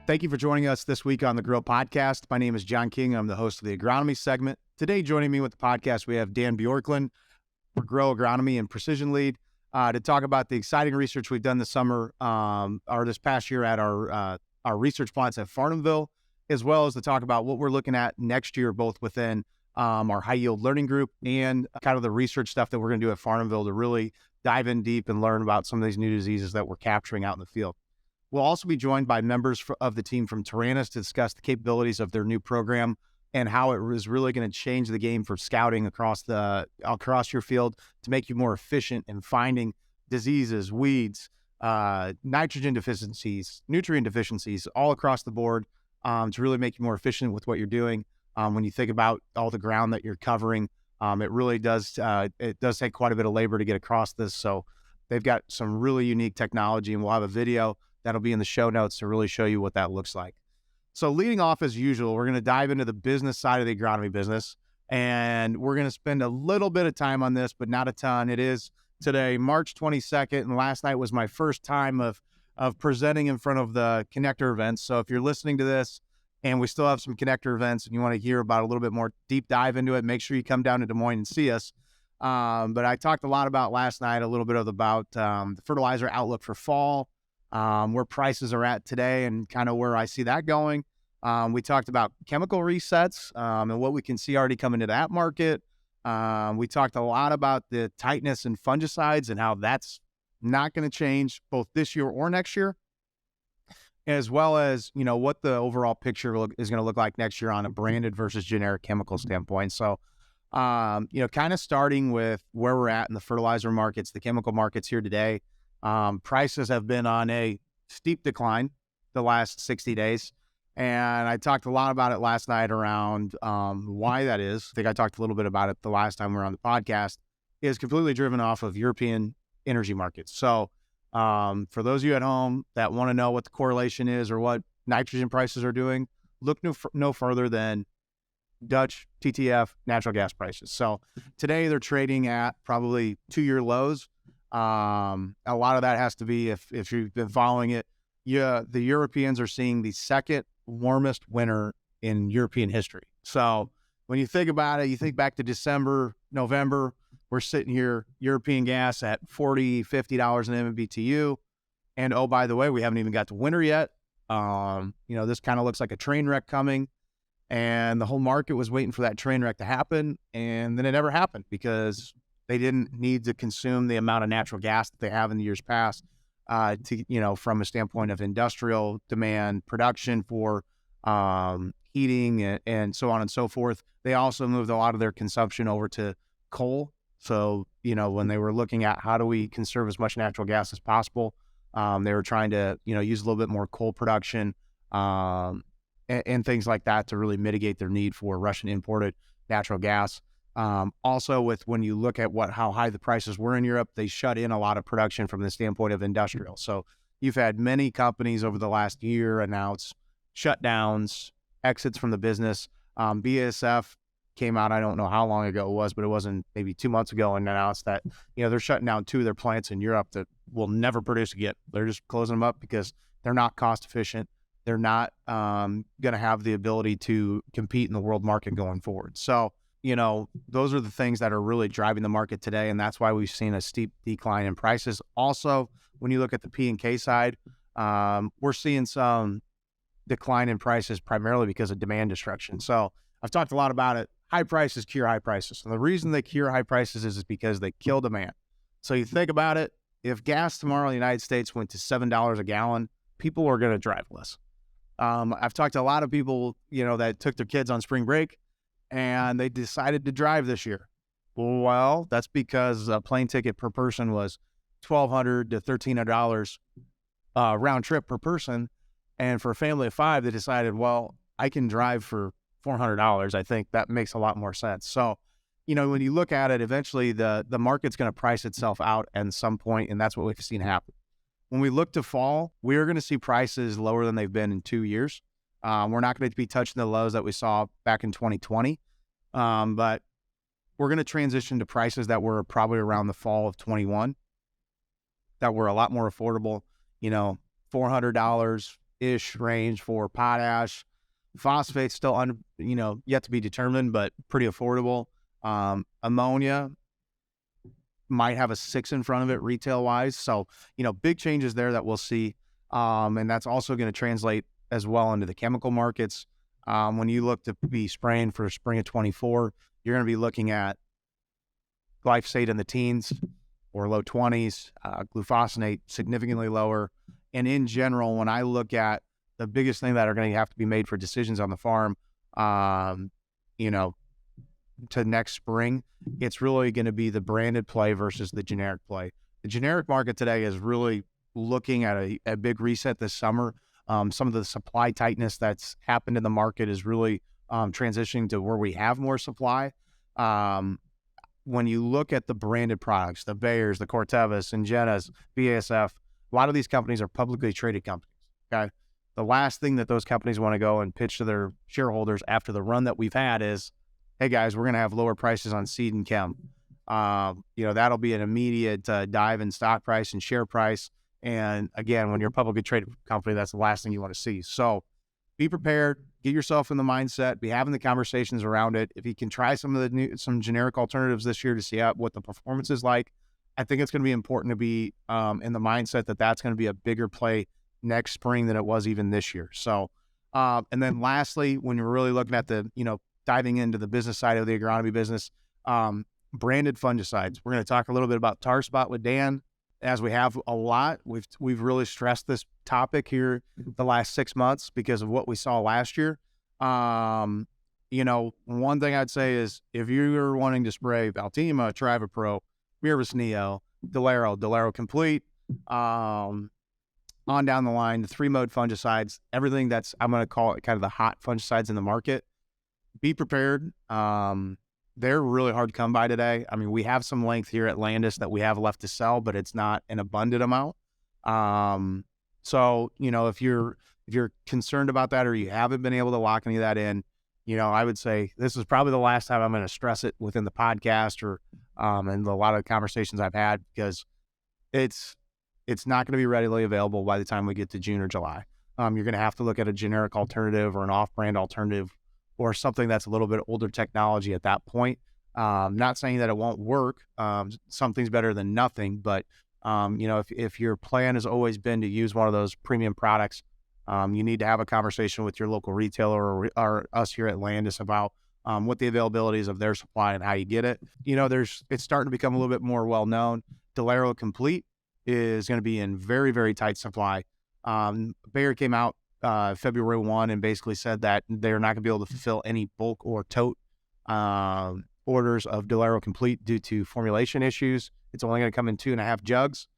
Thank you for joining us this week on the Grow Podcast. My name is John King. I'm the host of the agronomy segment. Today, joining me with the podcast, we have Dan Bjorklund for Grow Agronomy and Precision Lead to talk about the exciting research we've done this summer or this past year at our research plants at Farnhamville, as well as to talk about what we're looking at next year, both within our high yield learning group and kind of the research stuff that we're going to do at Farnhamville to really dive in deep and learn about some of these new diseases that we're capturing out in the field. We'll also be joined by members of the team from Tyrannus to discuss the capabilities of their new program and how it is really going to change the game for scouting across your field to make you more efficient in finding diseases, weeds, nitrogen deficiencies, nutrient deficiencies all across the board to really make you more efficient with what you're doing. When you think about all the ground that you're covering, it really does take quite a bit of labor to get across this. So they've got some really unique technology, and we'll have a video that'll be in the show notes to really show you what that looks like. So leading off as usual, we're going to dive into the business side of the agronomy business, and we're going to spend a little bit of time on this, but not a ton. It is today, March 22nd, and last night was my first time of presenting in front of the connector events. So if you're listening to this and we still have some connector events and you want to hear about a little bit more deep dive into it, make sure you come down to Des Moines and see us. But I talked a lot about last night, a little bit about the fertilizer outlook for fall, where prices are at today and kind of where I see that going. We talked about chemical resets and what we can see already coming to that market. We talked a lot about the tightness in fungicides and how that's not going to change both this year or next year, as well as, what the overall picture is going to look like next year on a branded versus generic chemical standpoint. So, kind of starting with where we're at in the fertilizer markets, the chemical markets here today. Prices have been on a steep decline the last 60 days. And I talked a lot about it last night around why that is. I think I talked a little bit about it the last time we were on the podcast. Is completely driven off of European energy markets. So for those of you at home that want to know what the correlation is or what nitrogen prices are doing, look no further than Dutch TTF natural gas prices. So today they're trading at probably 2-year lows. A lot of that has to be, if you've been following it, the Europeans are seeing the second warmest winter in European history. So when you think about it, you think back to December, November, we're sitting here, European gas at $40, $50 an MMBTU. And oh, by the way, we haven't even got to winter yet. This kind of looks like a train wreck coming, and the whole market was waiting for that train wreck to happen. And then it never happened because they didn't need to consume the amount of natural gas that they have in the years past from a standpoint of industrial demand, production for heating and so on and so forth. They also moved a lot of their consumption over to coal. So, when they were looking at how do we conserve as much natural gas as possible, they were trying to, use a little bit more coal production and things like that to really mitigate their need for Russian imported natural gas. Also, when you look at how high the prices were in Europe, they shut in a lot of production from the standpoint of industrial. So you've had many companies over the last year announce shutdowns, exits from the business. BASF came out, I don't know how long ago it was, but it wasn't maybe 2 months ago, and announced that, they're shutting down 2 of their plants in Europe that will never produce again. They're just closing them up because they're not cost efficient. They're not going to have the ability to compete in the world market going forward. So, those are the things that are really driving the market today, and that's why we've seen a steep decline in prices. Also, when you look at the P and K side, we're seeing some decline in prices primarily because of demand destruction. So I've talked a lot about it. High prices cure high prices. And the reason they cure high prices is because they kill demand. So you think about it, if gas tomorrow in the United States went to $7 a gallon, people are going to drive less. I've talked to a lot of people, that took their kids on spring break and they decided to drive this year. Well, that's because a plane ticket per person was $1,200 to $1,300 round trip per person. And for a family of 5, they decided, well, I can drive for $400. I think that makes a lot more sense. So, when you look at it, eventually the market's going to price itself out at some point, and that's what we've seen happen. When we look to fall, we're going to see prices lower than they've been in 2 years. We're not going to be touching the lows that we saw back in 2020, but we're going to transition to prices that were probably around the fall of 21 that were a lot more affordable, $400 ish range for potash. Phosphates still yet to be determined, but pretty affordable. Ammonia might have a 6 in front of it retail wise. So, big changes there that we'll see. And that's also going to translate as well into the chemical markets. When you look to be spraying for spring of 24, you're going to be looking at glyphosate in the teens or low 20s, glufosinate significantly lower. And in general, when I look at the biggest thing that are going to have to be made for decisions on the farm, to next spring, it's really going to be the branded play versus the generic play. The generic market today is really looking at a big reset this summer. Some of the supply tightness that's happened in the market is really transitioning to where we have more supply. When you look at the branded products, the Bayers, the Cortevas, Ingenas, BASF, a lot of these companies are publicly traded companies, okay? The last thing that those companies want to go and pitch to their shareholders after the run that we've had is, hey guys, we're going to have lower prices on seed and chem. That'll be an immediate dive in stock price and share price. And again, when you're a publicly traded company, that's the last thing you want to see. So be prepared, get yourself in the mindset, be having the conversations around it. If you can try some generic alternatives this year to see what the performance is like, I think it's going to be important to be in the mindset that that's going to be a bigger play next spring than it was even this year. So, and then lastly, when you're really looking at the, diving into the business side of the agronomy business, branded fungicides. We're going to talk a little bit about tar spot with Dan, as we have a lot. We've really stressed this topic here the last 6 months because of what we saw last year. One thing I'd say is if you're wanting to spray Valtima, Trivapro, Mirvis Neo, Delaro Complete, on down the line, the 3-mode fungicides, everything that's, I'm going to call it kind of the hot fungicides in the market, be prepared. They're really hard to come by today. I mean, we have some length here at Landus that we have left to sell, but it's not an abundant amount. So, if you're concerned about that or you haven't been able to lock any of that in, I would say this is probably the last time I'm going to stress it within the podcast or and a lot of the conversations I've had, because it's not going to be readily available by the time we get to June or July. You're going to have to look at a generic alternative or an off-brand alternative or something that's a little bit older technology at that point. Not saying that it won't work. Something's better than nothing, but if your plan has always been to use one of those premium products, you need to have a conversation with your local retailer or us here at Landus about what the availability is of their supply and how you get it. It's starting to become a little bit more well-known. Delaro Complete is going to be in very, very tight supply. Bayer came out February 1 and basically said that they're not going to be able to fulfill any bulk or tote orders of Delaro Complete due to formulation issues. It's only going to come in 2.5 jugs.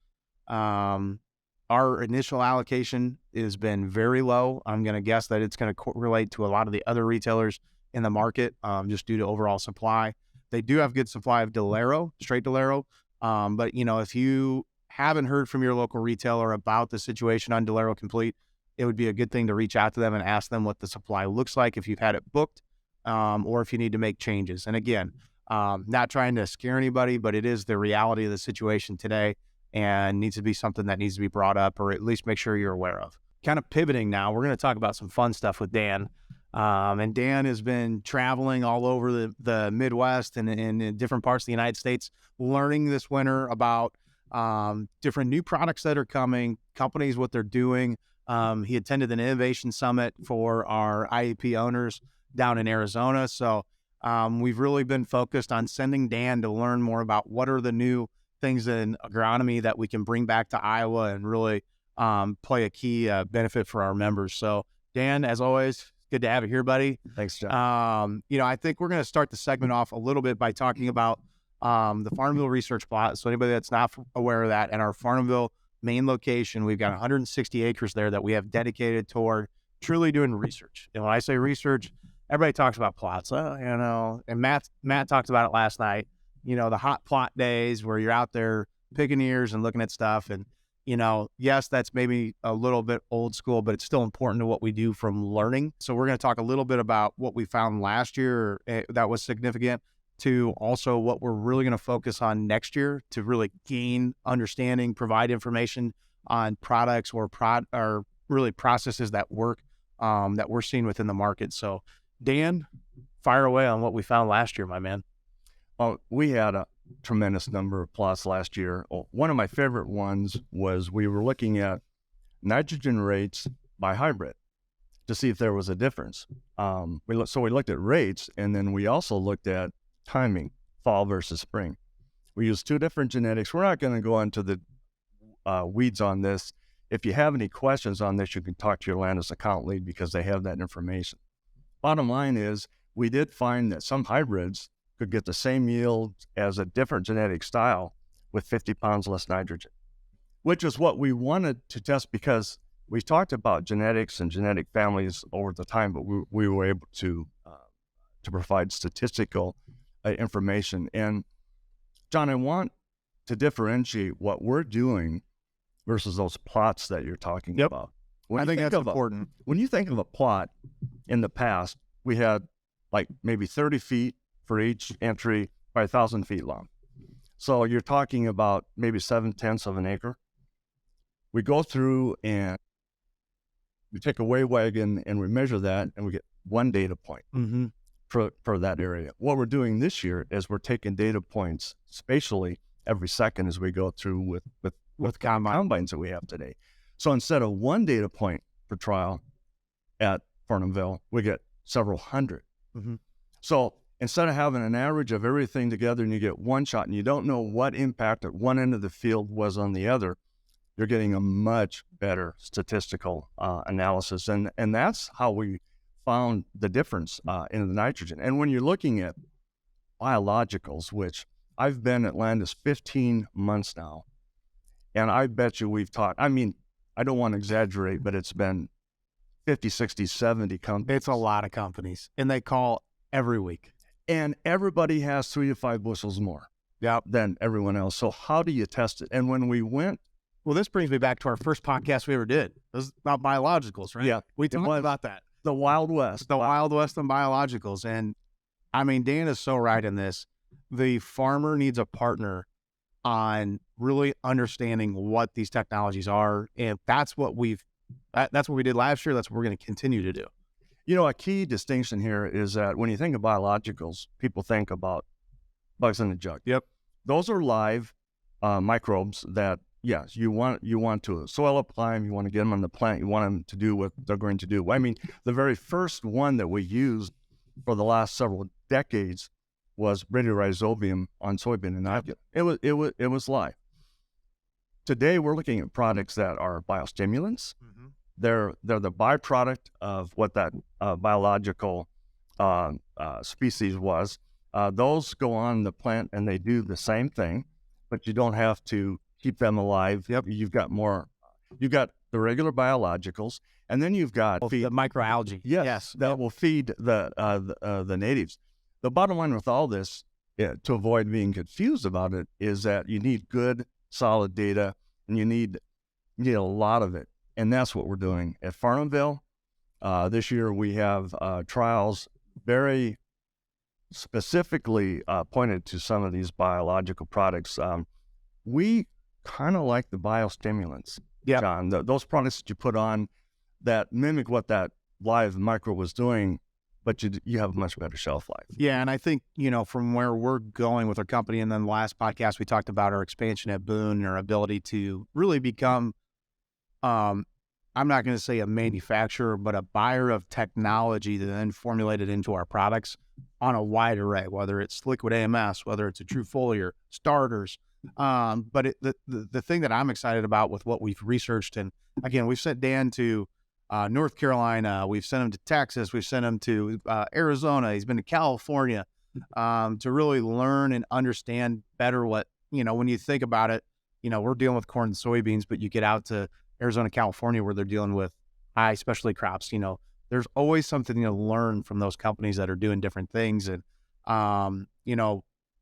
Our initial allocation has been very low. I'm going to guess that it's going to correlate to a lot of the other retailers in the market, just due to overall supply. They do have good supply of Delaro, straight Delaro. But if you haven't heard from your local retailer about the situation on Delaro Complete, it would be a good thing to reach out to them and ask them what the supply looks like if you've had it booked, or if you need to make changes. And again, not trying to scare anybody, but it is the reality of the situation today and needs to be something that needs to be brought up or at least make sure you're aware of. Kind of pivoting now, we're going to talk about some fun stuff with Dan. And Dan has been traveling all over the Midwest and in different parts of the United States, learning this winter about different new products that are coming, companies, what they're doing. He attended an innovation summit for our IEP owners down in Arizona. So we've really been focused on sending Dan to learn more about what are the new things in agronomy that we can bring back to Iowa and really play a key benefit for our members. So Dan, as always, good to have you here, buddy. Thanks, John. I think we're going to start the segment off a little bit by talking about the Farnhamville research plot. So anybody that's not aware of that, at our Farnhamville main location, we've got 160 acres there that we have dedicated toward truly doing research. And when I say research, everybody talks about plots, and Matt talked about it last night, the hot plot days where you're out there picking ears and looking at stuff. And, yes, that's maybe a little bit old school, but it's still important to what we do from learning. So we're going to talk a little bit about what we found last year that was significant, to also what we're really going to focus on next year to really gain understanding, provide information on products or really processes that work that we're seeing within the market. So Dan, fire away on what we found last year, my man. Oh, we had a tremendous number of plots last year. One of my favorite ones was we were looking at nitrogen rates by hybrid to see if there was a difference. We looked at rates, and then we also looked at timing, fall versus spring. We used two different genetics. We're not going to go into the weeds on this. If you have any questions on this, you can talk to your Landus account lead because they have that information. Bottom line is, we did find that some hybrids could get the same yield as a different genetic style with 50 pounds less nitrogen, which is what we wanted to test because we talked about genetics and genetic families over the time, but we were able to provide statistical information. And John, I want to differentiate what we're doing versus those plots that you're talking about. I think that's important. When you think of a plot in the past, we had like maybe 30 feet for each entry by 1,000 feet long. So you're talking about maybe 7/10 of an acre. We go through and we take a weigh wagon and we measure that and we get one data point for that area. What we're doing this year is we're taking data points spatially every second as we go through with combines that we have today. So instead of one data point per trial at Farnhamville, we get several hundred. So instead of having an average of everything together and you get one shot and you don't know what impact at one end of the field was on the other, you're getting a much better statistical analysis. And that's how we found the difference in the nitrogen. And when you're looking at biologicals, which I've been at Landus 15 months now, and I bet you we've taught, I mean, I don't want to exaggerate, but it's been 50, 60, 70 companies. It's a lot of companies, and they call every week. And everybody has 3 to 5 bushels more than everyone else. So how do you test it? And when we went, well, this brings me back to our first podcast we ever did. It was about biologicals, right? Yeah. We talked about that. The Wild West. The Wild West and biologicals. And I mean, Dan is so right in this. The farmer needs a partner on really understanding what these technologies are. And that's what we did last year. That's what we're going to continue to do. You know, a key distinction here is that when you think of biologicals, people think about bugs in the jug. Those are live microbes that, yes, you want to soil apply them, you want to get them on the plant, you want them to do what they're going to do. I mean, the very first one that we used for the last several decades was Bradyrhizobium on soybean inoculum. It was live. Today, we're looking at products that are biostimulants. They're the byproduct of what that biological species was. Those go on the plant and they do the same thing, but you don't have to keep them alive. You've got the regular biologicals, and then you've got the microalgae. Yes, that will feed the natives. The bottom line with all this, to avoid being confused about it, is that you need good, solid data, and you need a lot of it. And that's what we're doing at Farnhamville. This year we have trials very specifically pointed to some of these biological products. We kind of like the biostimulants, John. Those products that you put on that mimic what that live microbe was doing, but you have a much better shelf life. Yeah, and I think, from where we're going with our company, and then the last podcast we talked about our expansion at Boone and our ability to really become I'm not going to say a manufacturer, but a buyer of technology to then formulate it into our products on a wide array, whether it's liquid AMS, whether it's a true foliar, starters. But the thing that I'm excited about with what we've researched, and again, we've sent Dan to North Carolina, we've sent him to Texas, we've sent him to Arizona, he's been to California to really learn and understand better what, when you think about it, we're dealing with corn and soybeans, but you get out to Arizona, California, where they're dealing with high specialty crops, there's always something to learn from those companies that are doing different things. And,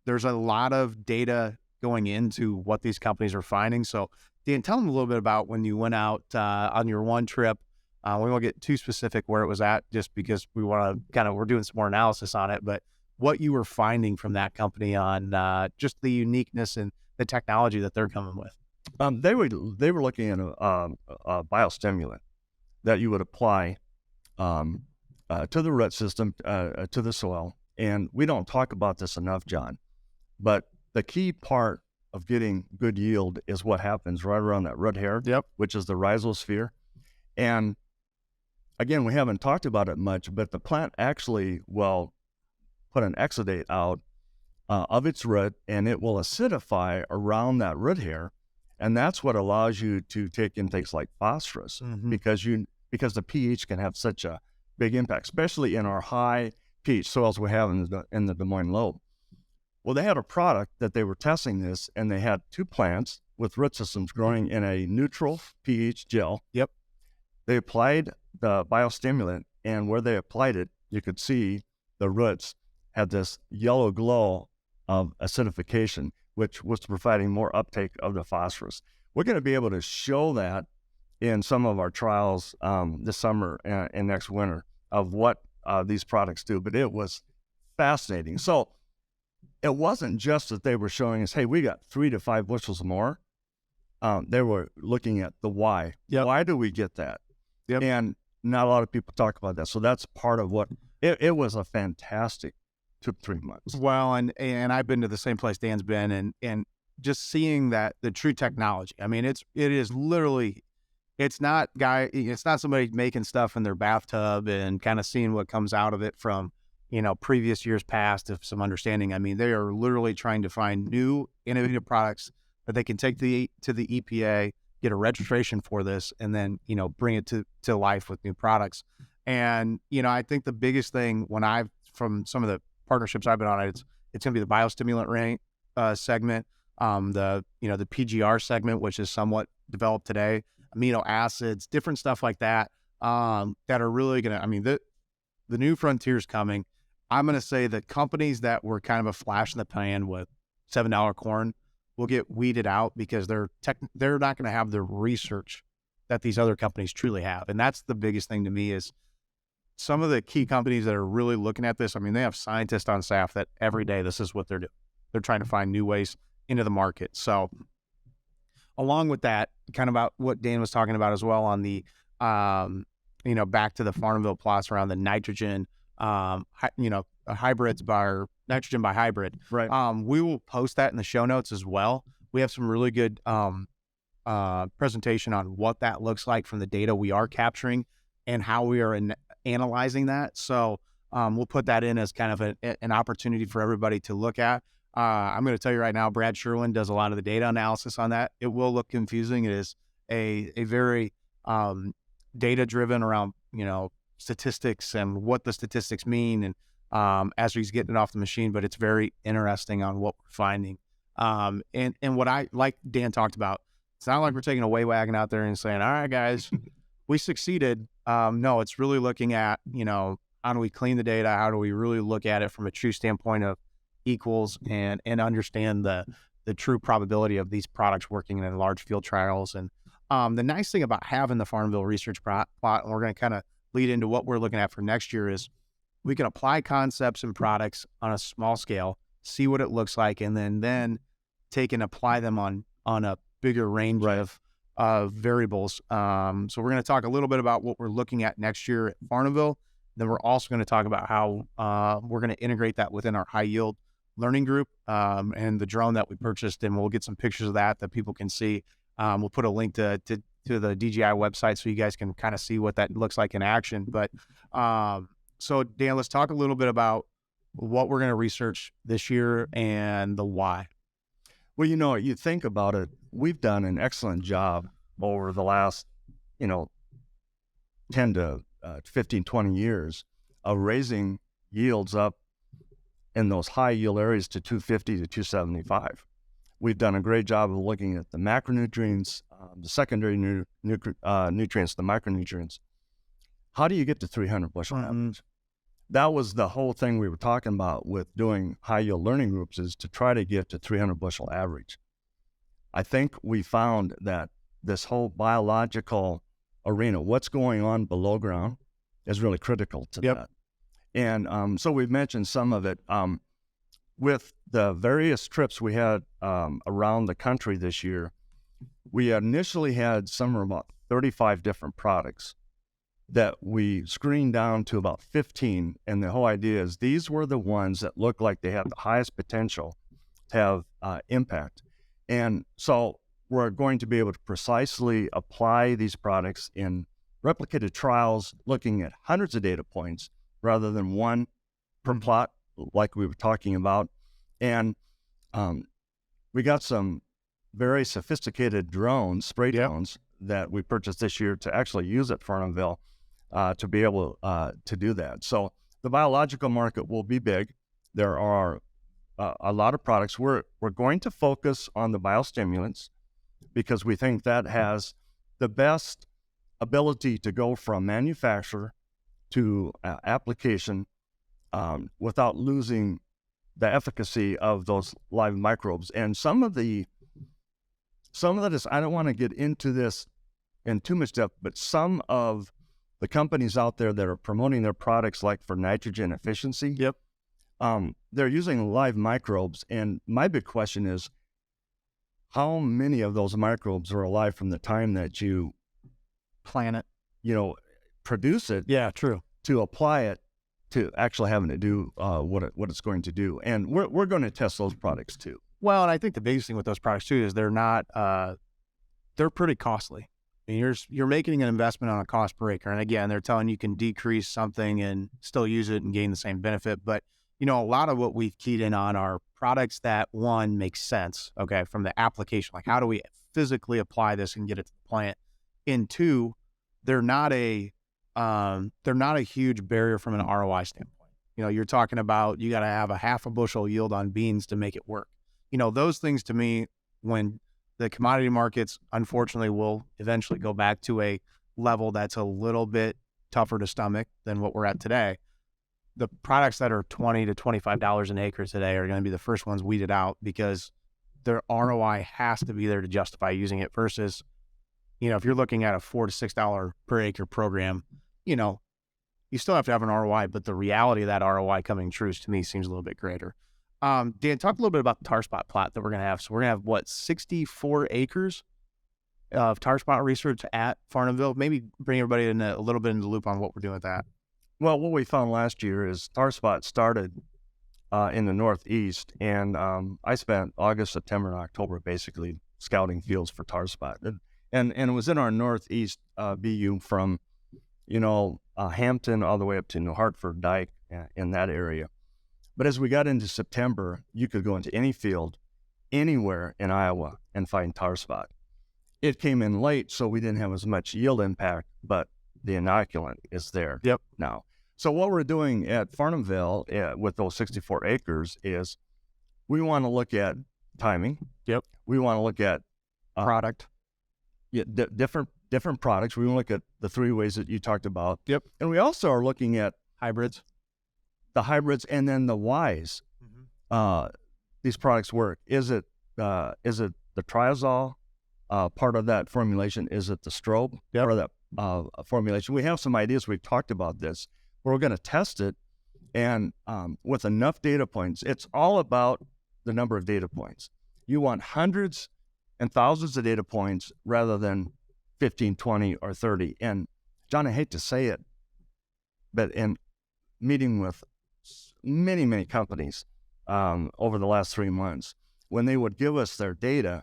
there's a lot of data going into what these companies are finding. So Dan, tell them a little bit about when you went out on your one trip. We won't get too specific where it was at just because we want to we're doing some more analysis on it, but what you were finding from that company on just the uniqueness and the technology that they're coming with. They were looking at a biostimulant, that you would apply to the root system, to the soil. And we don't talk about this enough, John, but the key part of getting good yield is what happens right around that root hair, which is the rhizosphere. And again, we haven't talked about it much, but the plant actually will put an exudate out of its root, and it will acidify around that root hair. And that's what allows you to take in things like phosphorus, because the pH can have such a big impact, especially in our high pH soils we have in the Des Moines lobe. Well, they had a product that they were testing this, and they had 2 plants with root systems growing in a neutral pH gel. They applied the biostimulant, and where they applied it, you could see the roots had this yellow glow of acidification, which was providing more uptake of the phosphorus. We're going to be able to show that in some of our trials this summer and next winter of what these products do, but it was fascinating. So it wasn't just that they were showing us, hey, we got 3 to 5 bushels more. They were looking at the why. Why do we get that? And not a lot of people talk about that. So that's part of what it was a fantastic 2-3 months. Well, and I've been to the same place Dan's been, and just seeing that the true technology. I mean, it is literally, it's not somebody making stuff in their bathtub and kind of seeing what comes out of it from, previous years past of some understanding. I mean, they are literally trying to find new innovative products that they can take to the EPA, get a registration for this, and then, bring it to life with new products. And, I think the biggest thing from some of the partnerships I've been on, it's going to be the biostimulant segment, the PGR segment, which is somewhat developed today, amino acids, different stuff like that, that are really going to, the new frontier's coming. I'm going to say that companies that were kind of a flash in the pan with $7 corn will get weeded out because they're not going to have the research that these other companies truly have. And that's the biggest thing to me is some of the key companies that are really looking at this. I mean, they have scientists on staff that every day, this is what they're doing. They're trying to find new ways into the market. So along with that, kind of about what Dan was talking about as well on the, back to the Farnhamville plots around the nitrogen, hybrids by nitrogen by hybrid. Right. We will post that in the show notes as well. We have some really good presentation on what that looks like from the data we are capturing and how we are analyzing that. So we'll put that in as kind of an opportunity for everybody to look at. I'm going to tell you right now, Brad Sherwin does a lot of the data analysis on that. It will look confusing. It is a very data-driven around, statistics and what the statistics mean, and as he's getting it off the machine, but it's very interesting on what we're finding. And what I, like Dan talked about, it's not like we're taking a way wagon out there and saying, all right, guys, we succeeded. No, it's really looking at, how do we clean the data? How do we really look at it from a true standpoint of equals and understand the true probability of these products working in large field trials. And the nice thing about having the Farnhamville research plot, and we're going to kind of lead into what we're looking at for next year, is we can apply concepts and products on a small scale, see what it looks like, and then take and apply them on a bigger range of variables. So we're going to talk a little bit about what we're looking at next year at Farnhamville. Then we're also going to talk about how we're going to integrate that within our high yield learning group and the drone that we purchased, and we'll get some pictures of that people can see. We'll put a link to the DGI website so you guys can kind of see what that looks like in action. But so Dan, let's talk a little bit about what we're going to research this year and the why. Well, you think about it, we've done an excellent job over the last, 10 to 15, 20 years of raising yields up in those high yield areas to 250 to 275. We've done a great job of looking at the macronutrients, the secondary nutrients, the micronutrients. How do you get to 300 bushel average? That was the whole thing we were talking about with doing high yield learning groups, is to try to get to 300 bushel average. I think we found that this whole biological arena, what's going on below ground, is really critical to that. And so we've mentioned some of it. With the various trips we had around the country this year, we initially had somewhere about 35 different products that we screened down to about 15. And the whole idea is these were the ones that look like they have the highest potential to have impact. And so we're going to be able to precisely apply these products in replicated trials, looking at hundreds of data points rather than one per plot, like we were talking about. And we got some very sophisticated drones, spray drones, that we purchased this year to actually use at Farnhamville to be able to do that. So the biological market will be big. There are a lot of products. We're going to focus on the biostimulants because we think that has the best ability to go from manufacturer to application without losing the efficacy of those live microbes. And some of that is, I don't want to get into this in too much depth, but some of the companies out there that are promoting their products, like for nitrogen efficiency, they're using live microbes. And my big question is, how many of those microbes are alive from the time that you plant it, produce it, to apply it to actually having to do what it's going to do? And we're going to test those products too. Well, and I think the biggest thing with those products too is they're not, they're pretty costly. I mean, you're making an investment on a cost per acre. And again, they're telling you can decrease something and still use it and gain the same benefit. But, a lot of what we've keyed in on are products that, one, make sense, okay, from the application. Like, how do we physically apply this and get it to the plant? And two, they're not a huge barrier from an ROI standpoint. You're talking about, you got to have a half a bushel yield on beans to make it work. Those things to me, when the commodity markets, unfortunately, will eventually go back to a level that's a little bit tougher to stomach than what we're at today, the products that are $20 to $25 an acre today are going to be the first ones weeded out because their ROI has to be there to justify using it versus, if you're looking at a $4 to $6 per acre program, you still have to have an ROI, but the reality of that ROI coming true to me seems a little bit greater. Dan, talk a little bit about the tar spot plot that we're going to have. So we're going to have 64 acres of tar spot research at Farnhamville. Maybe bring everybody in a little bit in the loop on what we're doing with that. Well, what we found last year is tar spot started in the Northeast, and I spent August, September, and October basically scouting fields for tar spot. And it was in our Northeast BU from, Hampton all the way up to New Hartford, Dyke, in that area. But as we got into September, you could go into any field anywhere in Iowa and find tar spot. It came in late, so we didn't have as much yield impact, but the inoculant is there now. So what we're doing at Farnhamville with those 64 acres is we want to look at timing. We want to look at product. Different products. We want to look at the three ways that you talked about. And we also are looking at the hybrids, and then the whys these products work. Is it the triazole part of that formulation? Is it the strobe part of that formulation? We have some ideas. We've talked about this. We're going to test it, and with enough data points, it's all about the number of data points. You want hundreds and thousands of data points rather than 15, 20, or 30. And John, I hate to say it, but in meeting with many, many companies over the last 3 months, when they would give us their data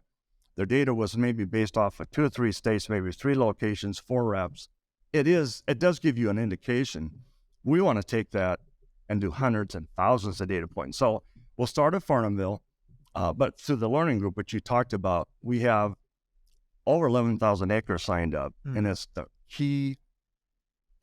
was maybe based off of 2 or 3 states, maybe 3 locations, 4 reps. It does give you an indication. We want to take that and do hundreds and thousands of data points. So we'll start at Farnhamville, but through the learning group, which you talked about, we have over 11,000 acres signed up, and it's the key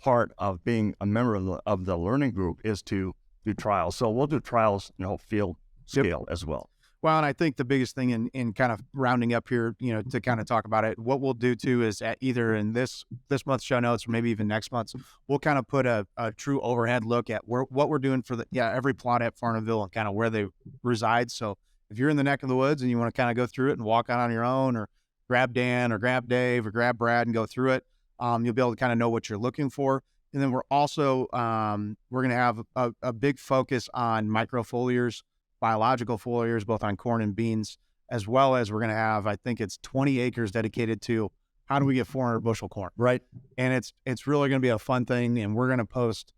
part of being a member of the learning group is to do trials. So we'll do trials field scale as well. Well, and I think the biggest thing in kind of rounding up here, to kind of talk about it, what we'll do too is at either in this month's show notes or maybe even next month's, we'll kind of put a true overhead look at what we're doing for every plot at Farnhamville and kind of where they reside. So if you're in the neck of the woods and you want to kind of go through it and walk out on your own, or grab Dan or grab Dave or grab Brad and go through it, you'll be able to kind of know what you're looking for. And then we're also, we're going to have a big focus on microfoliars, biological foliars, both on corn and beans, as well as we're going to have, I think it's 20 acres dedicated to how do we get 400 bushel corn? Right. And it's really going to be a fun thing. And we're going to post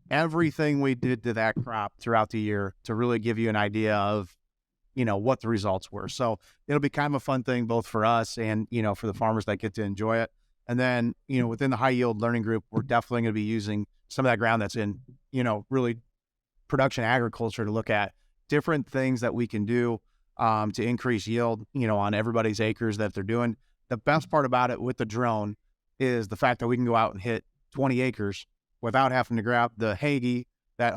everything we did to that crop throughout the year to really give you an idea of, what the results were. So it'll be kind of a fun thing, both for us and, for the farmers that get to enjoy it. And then, within the high yield learning group, we're definitely going to be using some of that ground that's in, really production agriculture to look at different things that we can do to increase yield, on everybody's acres that they're doing. The best part about it with the drone is the fact that we can go out and hit 20 acres without having to grab the Hagee that,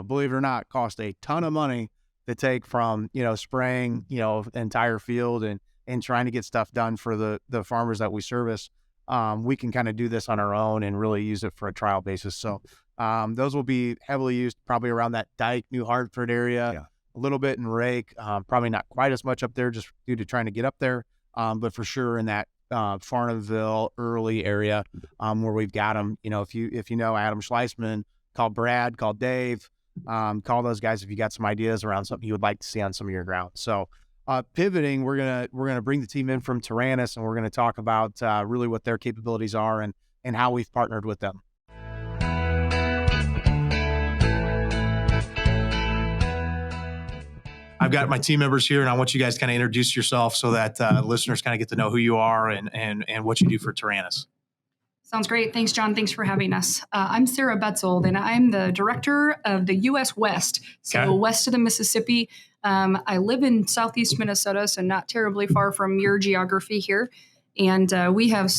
believe it or not, cost a ton of money to take from, spraying, the entire field and trying to get stuff done for the farmers that we service. We can kind of do this on our own and really use it for a trial basis. So those will be heavily used probably around that Dike, New Hartford area, a little bit in Rake, probably not quite as much up there just due to trying to get up there. But for sure in that Farnhamville early area where we've got them, if you know Adam Schleisman, call Brad, call Dave, call those guys if you got some ideas around something you would like to see on some of your ground. So pivoting, we're gonna bring the team in from Tyrannus, and we're gonna talk about really what their capabilities are and how we've partnered with them. I've got my team members here, and I want you guys to kind of introduce yourself so that listeners kind of get to know who you are and what you do for Tyrannus. Sounds great. Thanks, John. Thanks for having us. I'm Sarah Betzold, and I'm the director of the US West, so west of the Mississippi. I live in southeast Minnesota, so not terribly far from your geography here. And we have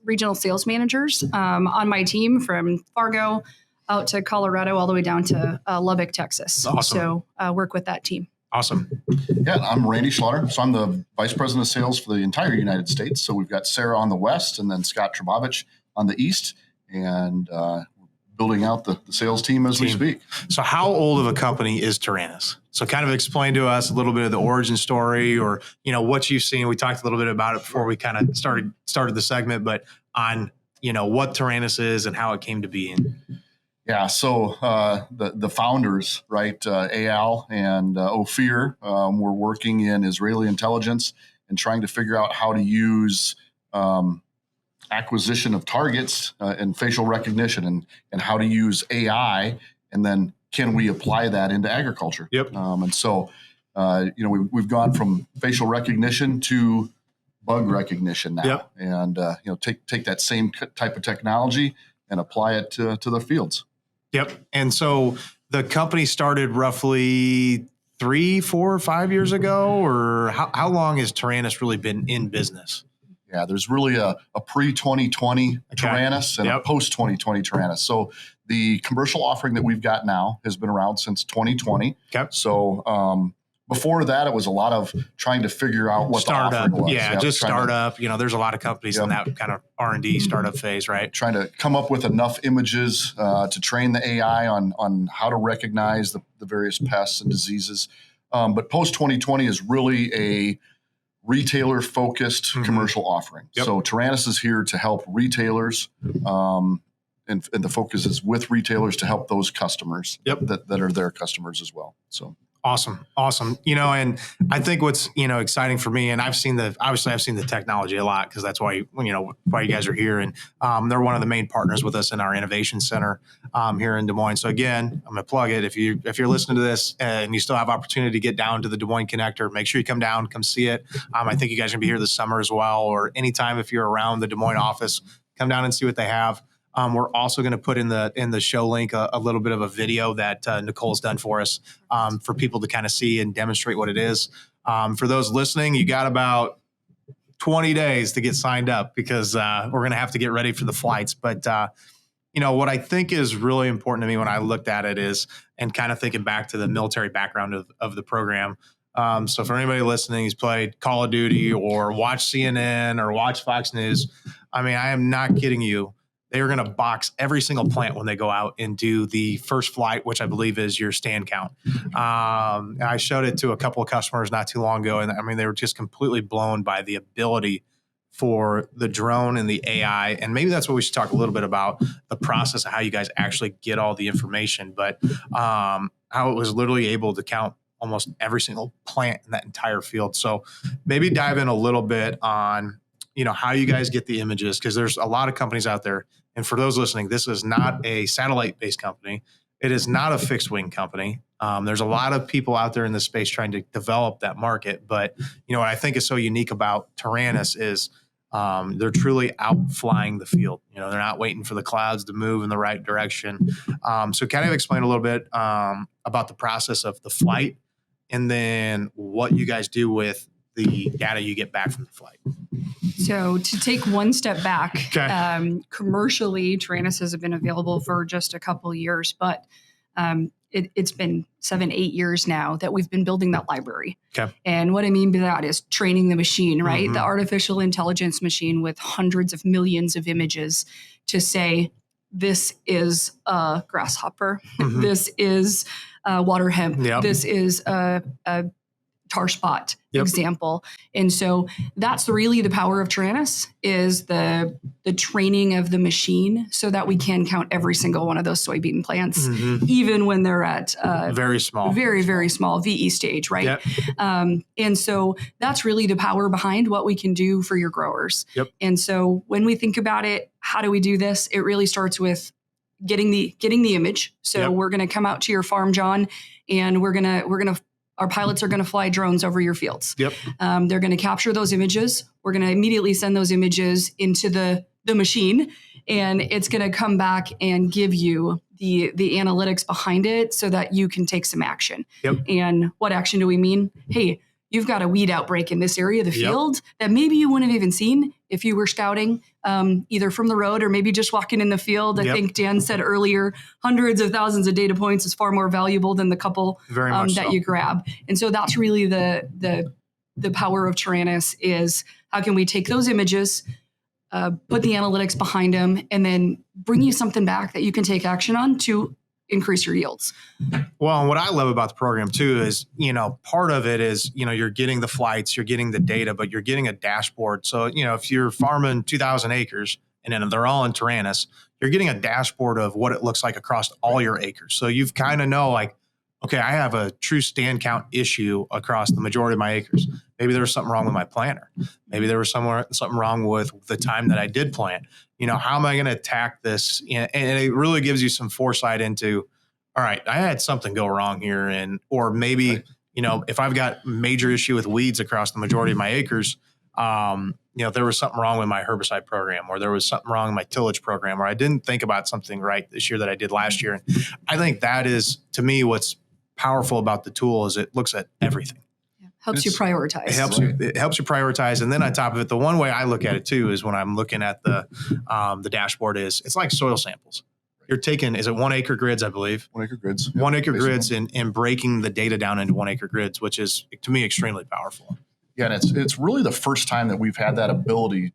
regional sales managers on my team from Fargo out to Colorado, all the way down to Lubbock, Texas. Awesome. So work with that team. Awesome. Yeah, I'm Randy Schlaughter. So I'm the vice president of sales for the entire United States. So we've got Sarah on the west and then Scott Trebovich on the east, and building out the sales team as we speak. So how old of a company is Tyrannus? So kind of explain to us a little bit of the origin story, or, what you've seen. We talked a little bit about it before we kind of started the segment, but on, what Tyrannus is and how it came to be. Yeah, so the founders, right, Eyal and Ophir, were working in Israeli intelligence and trying to figure out how to use acquisition of targets and facial recognition and how to use AI, and then can we apply that into agriculture? Yep. And so, we've gone from facial recognition to bug recognition now. Yep. And, take that same type of technology and apply it to the fields. Yep. And so the company started roughly 3, 4, 5 years ago, or how long has Tyrannus really been in business? Yeah, there's really a pre-2020 Tyrannus and a post-2020 Tyrannus. So the commercial offering that we've got now has been around since 2020. Okay. So before that, it was a lot of trying to figure out what startup, the offering was. Yeah, just startup. There's a lot of companies in that kind of R&D startup phase, right? Trying to come up with enough images to train the AI on how to recognize the various pests and diseases. But post-2020 is really a retailer-focused commercial offering. Yep. So Tyrannus is here to help retailers, and the focus is with retailers to help those customers that are their customers as well. So awesome. And I think what's exciting for me, and I've seen the technology a lot, because that's why you guys are here, and they're one of the main partners with us in our innovation center here in Des Moines. So again, I'm gonna plug it. If you're listening to this and you still have opportunity to get down to the Des Moines Connector, make sure you come down, come see it. I think you guys are gonna be here this summer as well, or anytime if you're around the Des Moines office, come down and see what they have. We're also going to put in the show link a little bit of a video that Nicole's done for us for people to kind of see and demonstrate what it is. For those listening, you got about 20 days to get signed up, because we're going to have to get ready for the flights. But what I think is really important to me when I looked at it is, and kind of thinking back to the military background of the program. So for anybody listening who's played Call of Duty or watched CNN or watched Fox News, I am not kidding you. They are going to box every single plant when they go out and do the first flight, which I believe is your stand count. I showed it to a couple of customers not too long ago, and they were just completely blown by the ability for the drone and the AI. And maybe that's what we should talk a little bit about, the process of how you guys actually get all the information, but how it was literally able to count almost every single plant in that entire field. So maybe dive in a little bit on how you guys get the images, because there's a lot of companies out there. And for those listening, this is not a satellite-based company. It is not a fixed wing company. There's a lot of people out there in this space trying to develop that market. But, what I think is so unique about Taranis is they're truly out flying the field. They're not waiting for the clouds to move in the right direction. So kind of explain a little bit about the process of the flight and then what you guys do with the data you get back from the flight. So to take one step back, Okay. Commercially, Taranis has been available for just a couple of years, but it's been 7-8 years now that we've been building that library. Okay. And what I mean by that is training the machine, right? Mm-hmm. The artificial intelligence machine with hundreds of millions of images to say, this is a grasshopper. Mm-hmm. This is water hemp. Yep. This is a tar spot example. And so that's really the power of Taranis, is the training of the machine so that we can count every single one of those soybean plants, even when they're at very small, very, very small VE stage, right? Yep. And so that's really the power behind what we can do for your growers. Yep. And so when we think about it, how do we do this? It really starts with getting the image. So we're going to come out to your farm, John, and our pilots are going to fly drones over your fields. Yep. They're going to capture those images. We're going to immediately send those images into the machine, and it's going to come back and give you the analytics behind it so that you can take some action. Yep. And what action do we mean? Hey, you've got a weed outbreak in this area of the field that maybe you wouldn't have even seen if you were scouting either from the road or maybe just walking in the field. I think Dan said earlier, hundreds of thousands of data points is far more valuable than the couple that you grab. And so that's really the power of Taranis, is how can we take those images, put the analytics behind them, and then bring you something back that you can take action on to increase your yields. Well, and what I love about the program too is, part of it is, you're getting the flights, you're getting the data, but you're getting a dashboard. So, if you're farming 2,000 acres and then they're all in Taranis, you're getting a dashboard of what it looks like across all your acres. So you've kind of know, like, okay, I have a true stand count issue across the majority of my acres. Maybe there was something wrong with my planter. Maybe there was something wrong with the time that I did plant. How am I going to attack this? And it really gives you some foresight into, all right, I had something go wrong here. Or maybe, if I've got major issue with weeds across the majority of my acres, there was something wrong with my herbicide program, or there was something wrong with my tillage program, or I didn't think about something right this year that I did last year. And I think that is, to me, what's powerful about the tool is it looks at everything. Helps you prioritize. It helps you prioritize. And then on top of it, the one way I look at it too is when I'm looking at the dashboard is it's like soil samples. You're taking, is it 1 acre grids, I believe? 1 acre grids. 1 acre grids and breaking the data down into 1 acre grids, which is, to me, extremely powerful. Yeah, and it's really the first time that we've had that ability,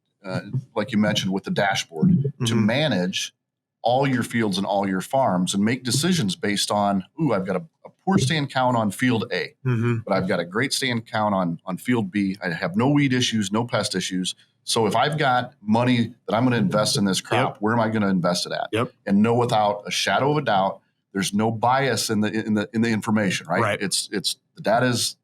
like you mentioned, with the dashboard, to manage all your fields and all your farms and make decisions based on, I've got a poor stand count on field A, but I've got a great stand count on field B. I have no weed issues, no pest issues. So if I've got money that I'm going to invest in this crop, where am I going to invest it at? And know without a shadow of a doubt, there's no bias in the information, right? It's the data is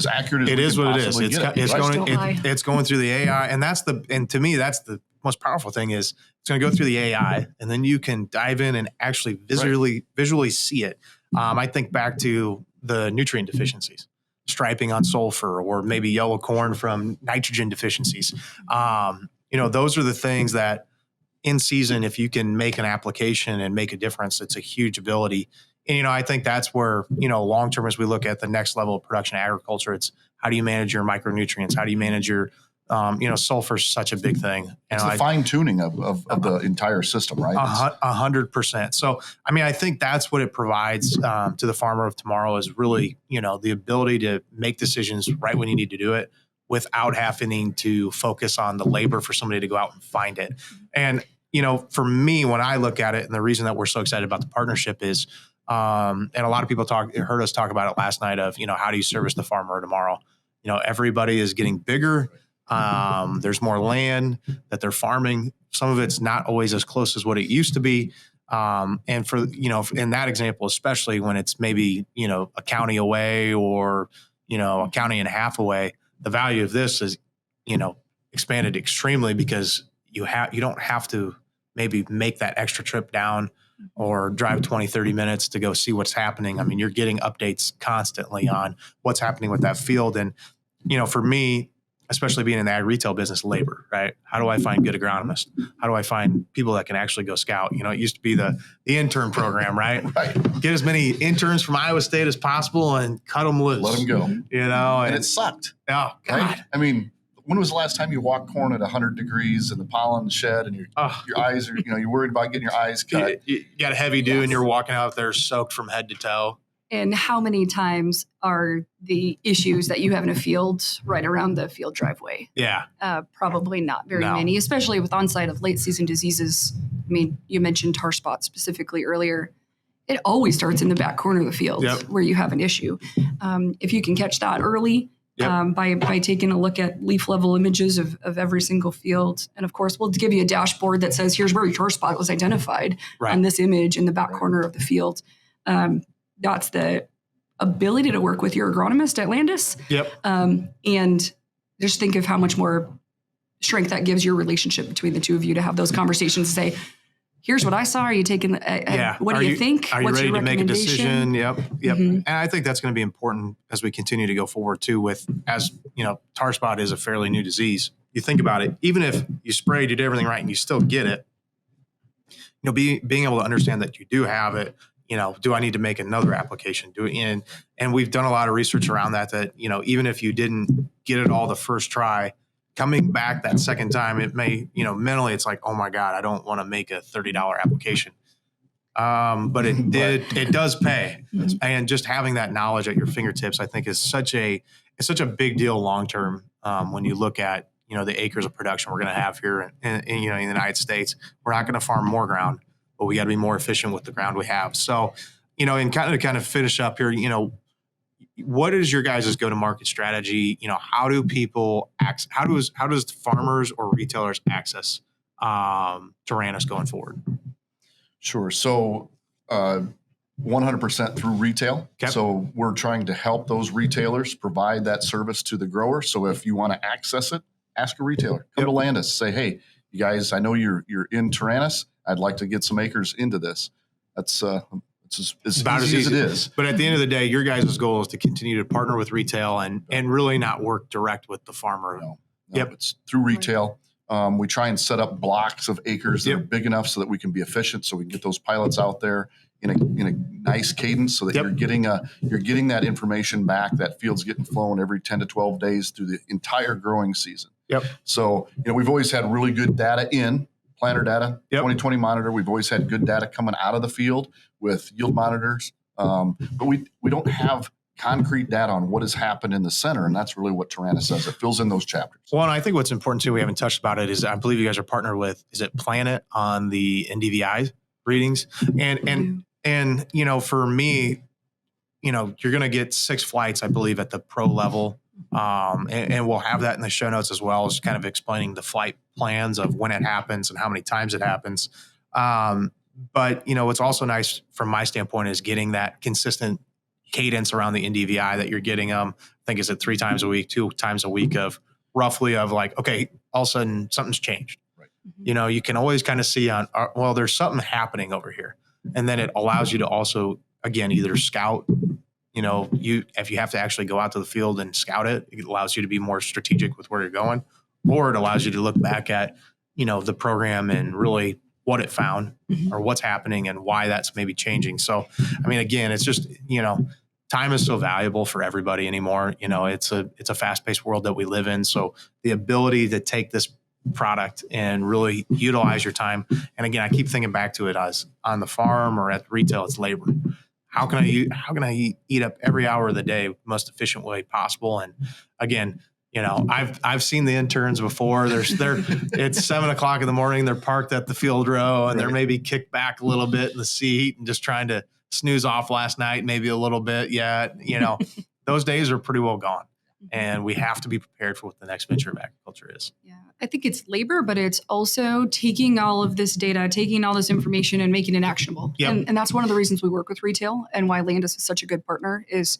accurate as it is what it is. It's going through the AI, and to me that's the most powerful thing is it's going to go through the AI, and then you can dive in and actually visually see it. I think back to the nutrient deficiencies, striping on sulfur, or maybe yellow corn from nitrogen deficiencies. Those are the things that in season, if you can make an application and make a difference, it's a huge ability. And, I think that's where, long term, as we look at the next level of production agriculture, it's how do you manage your micronutrients? How do you manage your, sulfur is such a big thing. It's the fine tuning of the entire system, right? 100%. So, I think that's what it provides to the farmer of tomorrow is really, the ability to make decisions right when you need to do it without having to focus on the labor for somebody to go out and find it. And, for me, when I look at it, and the reason that we're so excited about the partnership is, and a lot of people heard us talk about it last night of, how do you service the farmer tomorrow? Everybody is getting bigger. There's more land that they're farming. Some of it's not always as close as what it used to be. And for, in that example, especially when it's maybe, a county away or, a county and a half away, the value of this is, expanded extremely because you don't have to maybe make that extra trip down or drive 20, 30 minutes to go see what's happening. I mean, you're getting updates constantly on what's happening with that field. And, for me, especially being in the ag retail business, labor, right? How do I find good agronomists? How do I find people that can actually go scout? It used to be the intern program, right? Right. Get as many interns from Iowa State as possible and cut them loose. Let them go. And it sucked. Oh, God. Right? I mean, when was the last time you walked corn at 100 degrees in the pollen shed and your eyes are, you're worried about getting your eyes cut? You got a heavy dew and you're walking out there soaked from head to toe. And how many times are the issues that you have in a field right around the field driveway? Yeah. Probably not very many, especially with onset of late season diseases. I mean, you mentioned tar spot specifically earlier. It always starts in the back corner of the field where you have an issue. If you can catch that early by taking a look at leaf level images of every single field. And of course, we'll give you a dashboard that says, here's where your tar spot was identified on this image in the back corner of the field. That's the ability to work with your agronomist at Landus. And just think of how much more strength that gives your relationship between the two of you to have those conversations and say, here's what I saw. Are you taking, what do you think? Are you What's ready your to make a decision? recommendation? Yep. And I think that's going to be important as we continue to go forward too as tar spot is a fairly new disease. You think about it, even if you sprayed, you did everything right and you still get it, being able to understand that you do have it, do I need to make another application? And we've done a lot of research around that, even if you didn't get it all the first try, coming back that second time, it may, mentally it's like, oh my God, I don't want to make a $30 application. But it does pay. And just having that knowledge at your fingertips, I think is such a big deal long-term. When you look at, the acres of production we're going to have here in the United States, we're not going to farm more ground, but we got to be more efficient with the ground we have. So, and kind of finish up here, what is your guys' go-to-market strategy? How do people how does farmers or retailers access Taranis going forward? Sure. So 100% through retail. Okay. So we're trying to help those retailers provide that service to the grower. So if you want to access it, ask a retailer. Come to Landus. Say, hey, you guys, I know you're in Taranis. I'd like to get some acres into this. That's it's about as easy as it is. But at the end of the day, your guys' goal is to continue to partner with retail and really not work direct with the farmer. No, it's through retail. We try and set up blocks of acres that are big enough so that we can be efficient, so we can get those pilots out there in a nice cadence, so that you're getting that information back. That field's getting flown every 10 to 12 days through the entire growing season. So we've always had really good data in planter data, 2020 monitor. We've always had good data coming out of the field with yield monitors, but we don't have concrete data on what has happened in the center, and that's really what Taranis does. It fills in those chapters. Well, and I think what's important too, we haven't touched about it, is I believe you guys are partnered with, is it Planet on the NDVI readings? And for me, you're going to get 6 flights, I believe, at the pro level. And we'll have that in the show notes as well, as kind of explaining the flight plans of when it happens and how many times it happens. But what's also nice from my standpoint is getting that consistent cadence around the NDVI that you're getting. I think is it 3 times a week, 2 times a week of roughly of like, okay, all of a sudden something's changed. Right. You can always kind of see there's something happening over here. And then it allows you to also, again, either scout, if you have to actually go out to the field and scout it, it allows you to be more strategic with where you're going, or it allows you to look back at, the program and really what it found or what's happening and why that's maybe changing. So, I mean, again, it's just, time is so valuable for everybody anymore. It's a fast-paced world that we live in. So the ability to take this product and really utilize your time. And again, I keep thinking back to it as on the farm or at retail, it's labor. How can I eat up every hour of the day most efficient way possible? And again, I've seen the interns before. It's 7:00 in the morning. They're parked at the field row and they're maybe kicked back a little bit in the seat and just trying to snooze off last night, maybe a little bit yet. Those days are pretty well gone, and we have to be prepared for what the next venture of agriculture is. Yeah, I think it's labor, but it's also taking all of this data, taking all this information and making it actionable. And that's one of the reasons we work with retail and why Landus is such a good partner is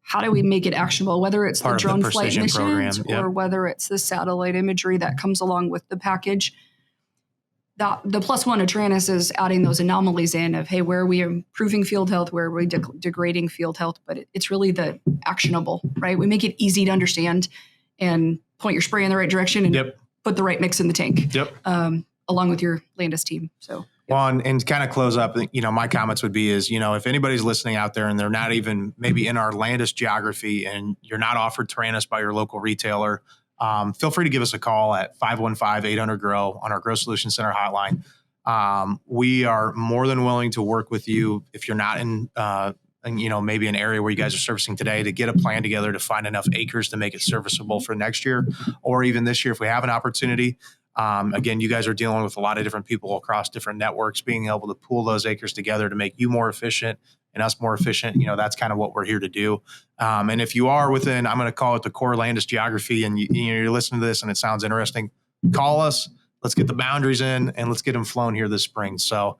how do we make it actionable, whether it's Part the of the drone flight precision missions program, or whether it's the satellite imagery that comes along with the package. The plus one of Taranis is adding those anomalies in of, hey, where are we improving field health, where are we degrading field health? But it's really the actionable, right? We make it easy to understand and point your spray in the right direction and put the right mix in the tank, along with your Landus team. So, well, and to kind of close up, my comments would be is, if anybody's listening out there and they're not even maybe in our Landus geography and you're not offered Taranis by your local retailer, feel free to give us a call at 515-800-GROW on our Grow Solutions Center hotline. We are more than willing to work with you if you're not in, maybe an area where you guys are servicing today, to get a plan together to find enough acres to make it serviceable for next year, or even this year if we have an opportunity. Again, you guys are dealing with a lot of different people across different networks, being able to pool those acres together to make you more efficient and us more efficient. That's kind of what we're here to do. And if you are within, I'm going to call it the core Landus geography, and you're listening to this and it sounds interesting, call us. Let's get the boundaries in and let's get them flown here this spring. So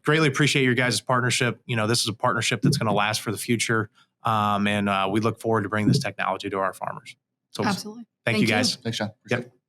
greatly appreciate your guys' partnership. This is a partnership that's going to last for the future. And we look forward to bringing this technology to our farmers. So absolutely. Thank you guys. Thanks, John. Appreciate it.